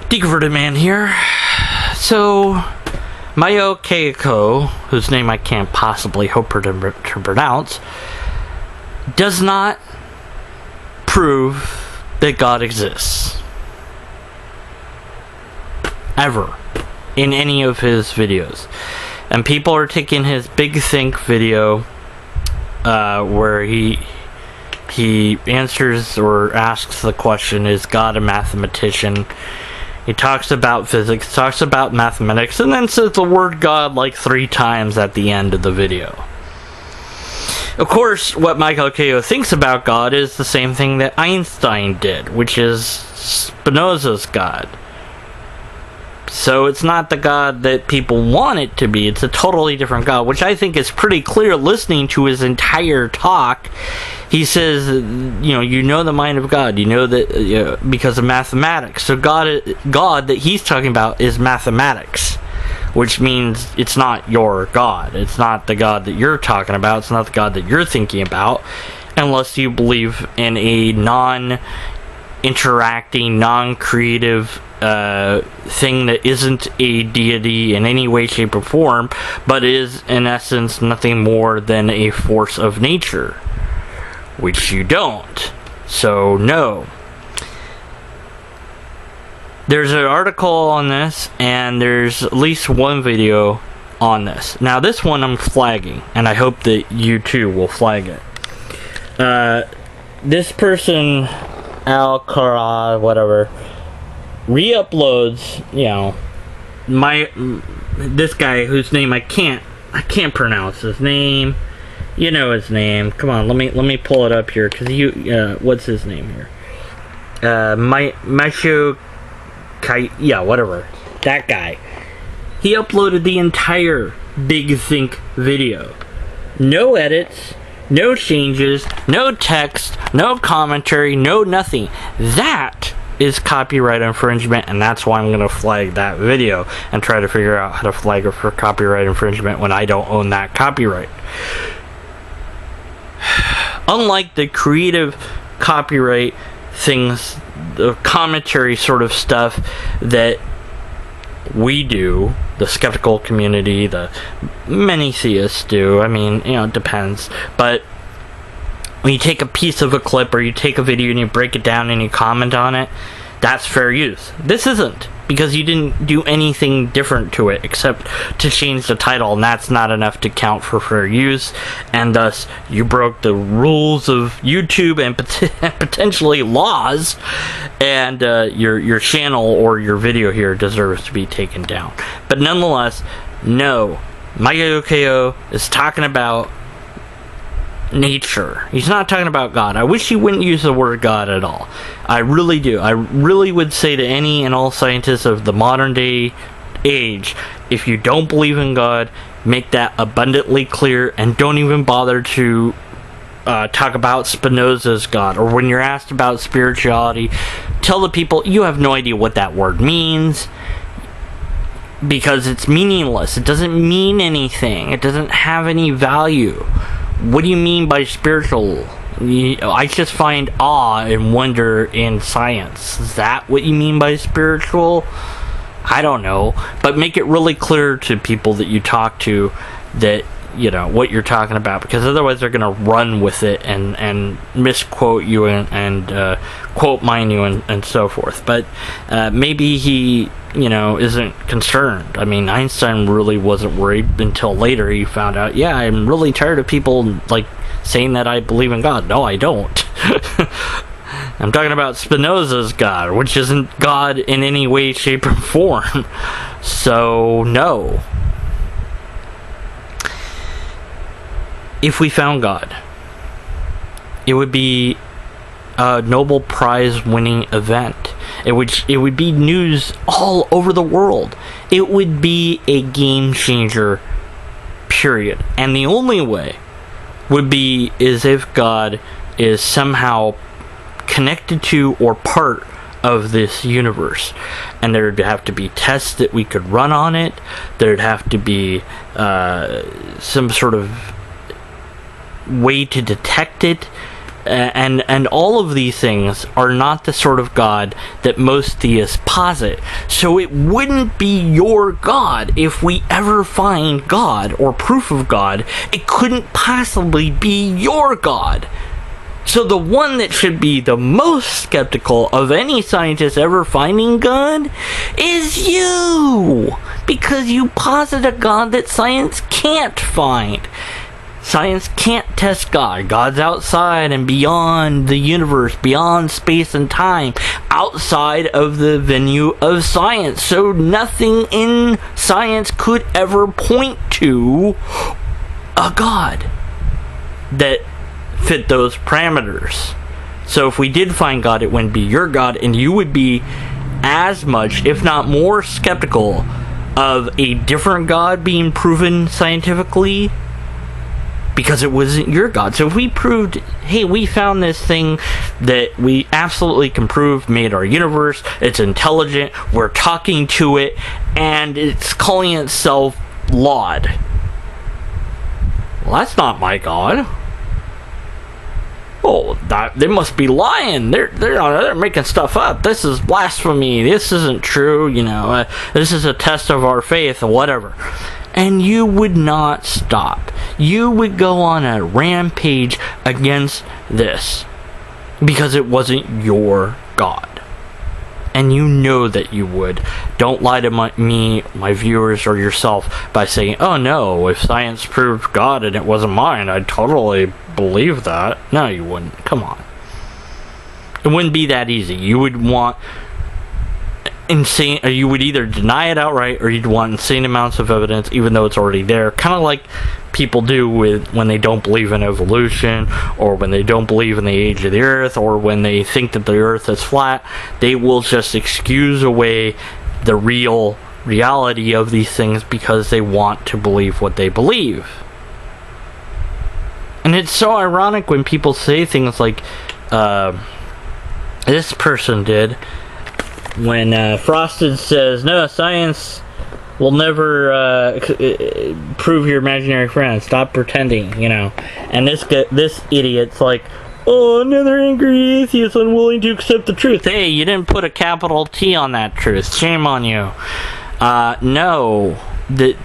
Deconverted Man here. So, Michio Kaku, whose name I can't possibly hope to pronounce, does not prove that God exists. Ever. In any of his videos. And people are taking his Big Think video, where he answers or asks the question, is God a mathematician? He talks about physics, talks about mathematics, and then says the word God like 3 times at the end of the video. Of course, what Michio Kaku thinks about God is the same thing that Einstein did, which is Spinoza's God. So it's not the God that people want it to be. It's a totally different God, which I think is pretty clear listening to his entire talk. He says, you know the mind of God. You know that because of mathematics. So God that he's talking about is mathematics, which means it's not your God. It's not the God that you're talking about. It's not the God that you're thinking about, unless you believe in a non-interacting, non-creative thing that isn't a deity in any way, shape, or form, but is in essence nothing more than a force of nature, which you don't. So no. There's an article on this, and there's at least one video on this. Now this one I'm flagging, and I hope that you too will flag it. This person, Al-Kara, whatever, re-uploads, this guy whose name I can't pronounce his name. You know his name. Come on, let me pull it up here, because what's his name here? Michio Kaku, whatever. That guy. He uploaded the entire Big Think video. No edits, no changes, no text, no commentary, no nothing. That is copyright infringement, and that's why I'm going to flag that video and try to figure out how to flag it for copyright infringement when I don't own that copyright. Unlike the creative copyright things, the commentary sort of stuff that we do, the skeptical community, the many theists do, it depends, but when you take a piece of a clip or you take a video and you break it down and you comment on it, that's fair use. This isn't, because you didn't do anything different to it except to change the title, and that's not enough to count for fair use, and thus you broke the rules of YouTube and potentially laws, and your channel or your video here deserves to be taken down. But nonetheless, no, Michio Kaku is talking about nature. He's not talking about God. I wish he wouldn't use the word God at all. I really do. I really would say to any and all scientists of the modern day age, if you don't believe in God, make that abundantly clear, and don't even bother to talk about Spinoza's God, or when you're asked about spirituality, tell the people you have no idea what that word means, because it's meaningless. It doesn't mean anything. It doesn't have any value. What do you mean by spiritual? I just find awe and wonder in science. Is that what you mean by spiritual? I don't know. But make it really clear to people that you talk to that, what you're talking about. Because otherwise they're going to run with it and misquote you and quote mine you and so forth. But maybe he isn't concerned. Einstein really wasn't worried until later he found out, I'm really tired of people saying that I believe in God. No, I don't. I'm talking about Spinoza's God, which isn't God in any way, shape, or form. So, no. If we found God, it would be a Nobel Prize winning event. It would be news all over the world. It would be a game changer, period. And the only way would be is if God is somehow connected to or part of this universe, and there'd have to be tests that we could run on it. There'd have to be some sort of way to detect it, and all of these things are not the sort of God that most theists posit. So it wouldn't be your God if we ever find God or proof of God. It couldn't possibly be your God. So the one that should be the most skeptical of any scientist ever finding God is you, because you posit a God that science can't find. Science can't test God. God's outside and beyond the universe, beyond space and time, outside of the venue of science. So nothing in science could ever point to a God that fit those parameters. So if we did find God, it wouldn't be your God, and you would be as much, if not more, skeptical of a different God being proven scientifically, because it wasn't your God. So if we proved, hey, we found this thing that we absolutely can prove made our universe, it's intelligent, we're talking to it, and it's calling itself Laud. Well, that's not my God. Oh, they must be lying. They're making stuff up. This is blasphemy. This isn't true. This is a test of our faith or whatever. And you would not stop. You would go on a rampage against this because it wasn't your God. And you know that you would. Don't lie to my viewers, or yourself by saying, oh no, if science proved God and it wasn't mine, I'd totally believe that. No, you wouldn't. Come on. It wouldn't be that easy. You would want insane, or you would either deny it outright, or you'd want insane amounts of evidence, even though it's already there. Kind of like people do with when they don't believe in evolution, or when they don't believe in the age of the earth, or when they think that the earth is flat. They will just excuse away the reality of these things because they want to believe what they believe. And it's so ironic when people say things like this person did when Frosted says, no, science will never prove your imaginary friend. Stop pretending, And this idiot's like, oh, another angry atheist unwilling to accept the truth. Hey, you didn't put a capital T on that truth. Shame on you. No, that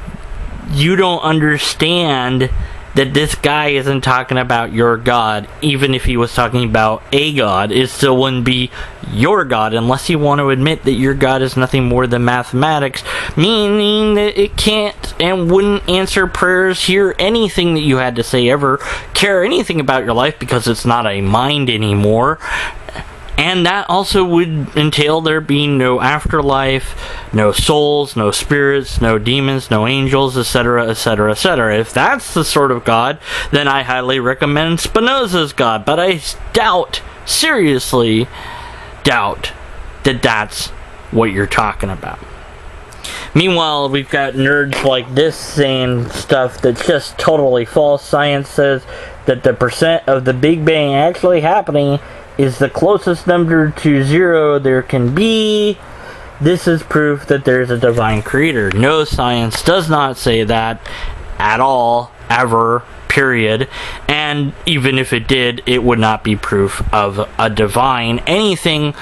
you don't understand that this guy isn't talking about your God. Even if he was talking about a God, it still wouldn't be your God unless you want to admit that your God is nothing more than mathematics, meaning that it can't and wouldn't answer prayers, hear anything that you had to say, ever care anything about your life, because it's not a mind anymore. And that also would entail there being no afterlife, no souls, no spirits, no demons, no angels, etc., etc., etc. If that's the sort of God, then I highly recommend Spinoza's God. But I seriously doubt that that's what you're talking about. Meanwhile, we've got nerds like this saying stuff that's just totally false. Science says that the percent of the Big Bang actually happening is the closest number to zero there can be. This is proof that there's a divine creator. No, science does not say that at all, ever, period. And even if it did, it would not be proof of a divine anything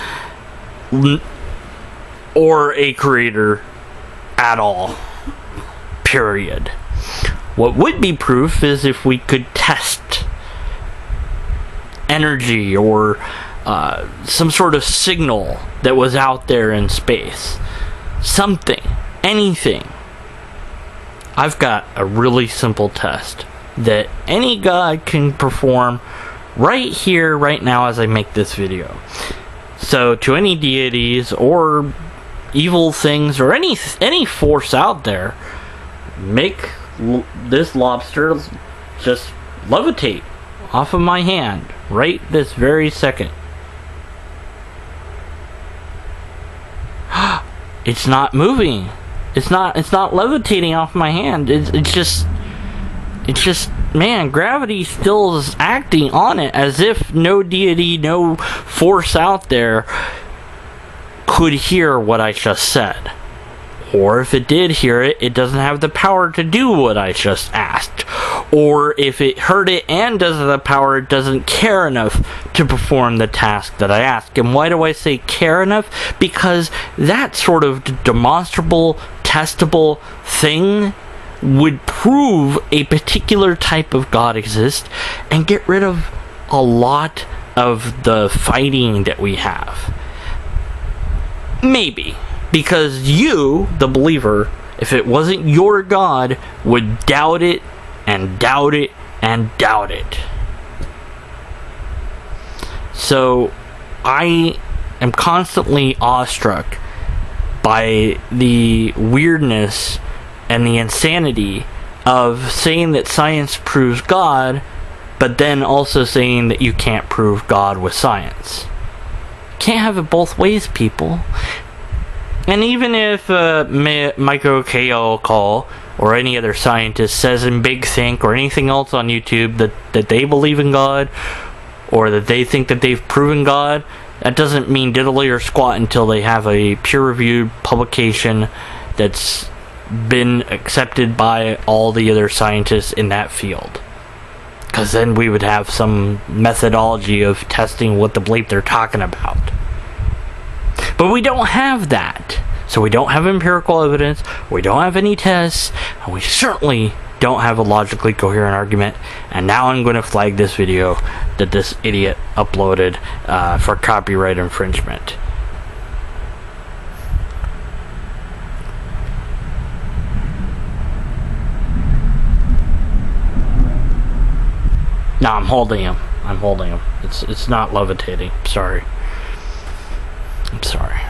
or a creator at all, period. What would be proof is if we could test energy or some sort of signal that was out there in space. Something. Anything. I've got a really simple test that any God can perform right here, right now, as I make this video. So, to any deities or evil things or any force out there, make this lobster just levitate off of my hand right this very second. It's not moving. It's not levitating off my hand. It's just man, gravity still is acting on it as if no deity, no force out there could hear what I just said. Or if it did hear it, it doesn't have the power to do what I just asked. Or if it heard it and does have the power, it doesn't care enough to perform the task that I ask. And why do I say care enough? Because that sort of demonstrable, testable thing would prove a particular type of God exists and get rid of a lot of the fighting that we have. Maybe. Because you, the believer, if it wasn't your God, would doubt it and doubt it and doubt it. So I am constantly awestruck by the weirdness and the insanity of saying that science proves God, but then also saying that you can't prove God with science. Can't have it both ways, people. And even if Michio Kaku or any other scientist says in Big Think or anything else on YouTube that they believe in God, or that they think that they've proven God, that doesn't mean diddly or squat until they have a peer-reviewed publication that's been accepted by all the other scientists in that field. Because then we would have some methodology of testing what the bleep they're talking about. But we don't have that. So we don't have empirical evidence, we don't have any tests, and we certainly don't have a logically coherent argument. And now I'm going to flag this video that this idiot uploaded for copyright infringement. No, I'm holding him. It's not levitating. Sorry. I'm sorry.